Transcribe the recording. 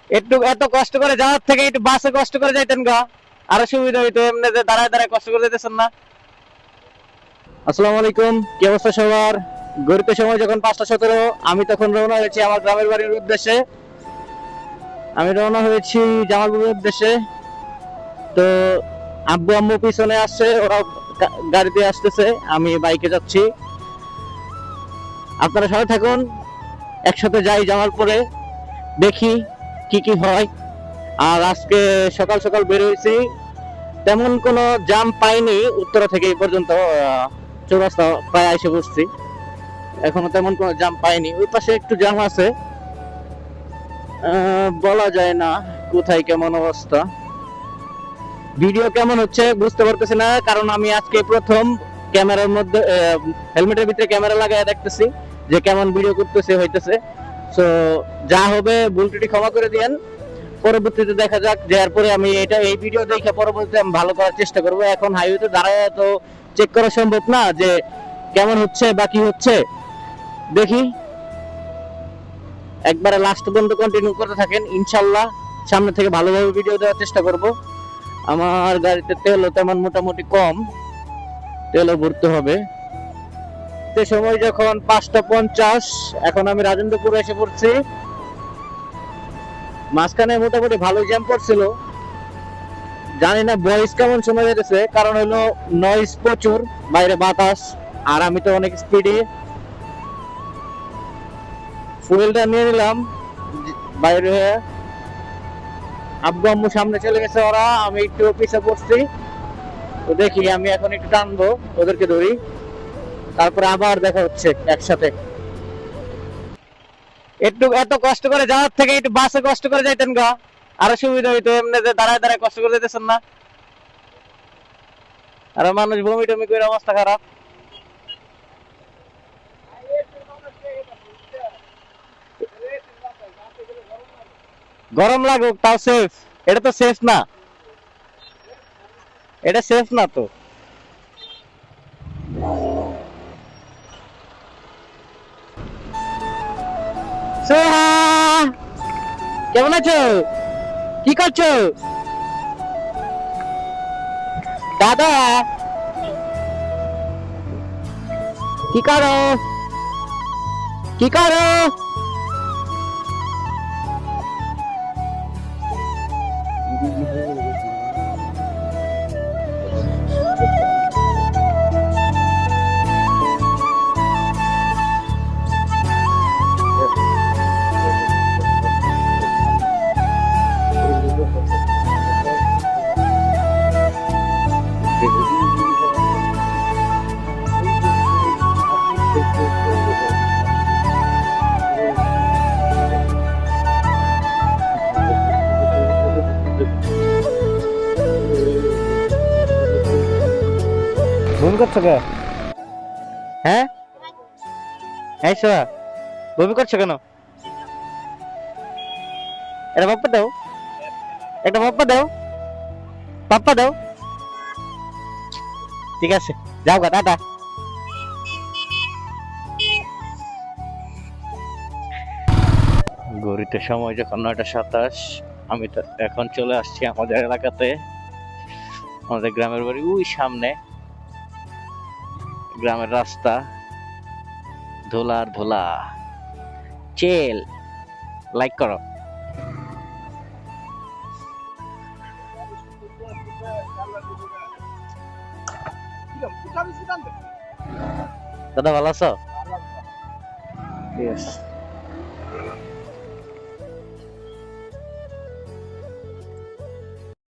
একটু এত কষ্ট করে যাওয়ার থেকে একটু বাসে কষ্ট করে যাইতেন গা, আরো সুবিধা হইতো। এমনি যে দাঁড়ায় দাঁড়ায় কষ্ট করে যেতেছেন না। আসসালামু আলাইকুম, কি অবস্থা সবার? গড়িত সময় যখন 5:17, আমি তখন রওনা হয়েছি আমার গ্রামের বাড়ির উদ্দেশ্যে। আমি রওনা হয়েছি জামালপুরের উদ্দেশ্যে। তো আব্বু আম্মু পিছনে আসছে, ওরা গাড়িতে আসতেছে, আমি বাইকে যাচ্ছি। আপনারা সাথে থাকুন, একসাথে যাই জামালপুরে, দেখি কি কি হয়। আর আজকে সকাল সকাল বের হয়েছি, তেমন কোনো জাম পাইনি উত্তরা থেকে এই পর্যন্ত। চৌরাস্তা প্রায় এসে বসছি, এখনো তেমন কোনো জাম পাইনি। ওই পাশে একটু জাম আছে, বলা যায় না কোথায় কেমন অবস্থা। ভিডিও কেমন হচ্ছে বুঝতে পারতেছি না, কারণ আমি আজকে প্রথম ক্যামেরার মধ্যে, হেলমেটের ভিতরে ক্যামেরা লাগায় দেখতেছি যে কেমন ভিডিও করতেছে হইতেছে। তো যা হবে ভুল ত্রুটি ক্ষমা করে দিয়েন, পরবর্তীতে দেখা যাক। যে এরপরে আমি এই ভিডিও দেখে পরবর্তীতে আমি ভালো করার চেষ্টা করব। এখন হাইওয়েতে দাঁড়ায় তো চেক করা সম্ভব না যে কেমন হচ্ছে বা কি হচ্ছে। দেখি, একবারে লাস্ট পর্যন্ত কন্টিনিউ করতে থাকেন, ইনশাল্লাহ সামনে থেকে ভালোভাবে ভিডিও দেওয়ার চেষ্টা করব। আমার গাড়িতে তেলও তেমন মোটামুটি কম, তেলও ভরতে হবে। সময় যখন 5:50, এখন আমি রাজেন্দ্রপুরে এসে পড়ছি। মাঝখানে মোটামুটি ভালো জ্যাম পড়ছিল, জানি না ভয়েস কেমন শোনা যেতেছে, কারণ হলো নয়েজ প্রচুর, বাইরে বাতাস, আর আমি তো অনেক স্পিডে। ফুয়েলটা নিয়ে নিলাম বাইরে হয়ে। আব্বু আম্মু সামনে চলে গেছে ওরা, আমি একটু পিছে পড়ছি। তো দেখি, আমি এখন একটু টানবো, ওদেরকে ধরি, তারপরে আবার দেখা হচ্ছে একসাথে। একটু এত কষ্ট করে যাওয়ার থেকে একটু বাসে কষ্ট করে যাইতেন গা, আরো সুবিধা হইতো। এমনি যে দাঁড়ায় দাঁড়ায় কষ্ট করে যেতেছেন না, আর মানুষ বমি টমি করে অবস্থা খারাপ। গরম লাগুক তাও সেফ, এটা তো সেফ না, এটা সেফ না তো। সোহা, কেমন আছো? কি করছো দাদা? কি করো, কি করো? বমি করছো কে? হ্যাঁ, এই সোয়া, বমি করছো কেন? এটা পাপ্পা দাও, একটা পাপ্পা দাও, পাপ্পা দাও। ঠিক আছে, যাও গা, টাটা। ঘড়িতে সময় যখন 9:27, আমি তো এখন চলে আসছি আমাদের এলাকাতে। আমাদের গ্রামের বাড়ি ওই সামনে, গ্রামের রাস্তা ধুলার ধুলা। চেল, লাইক করো। দাদা ভালো আছো? ঠিক আছে।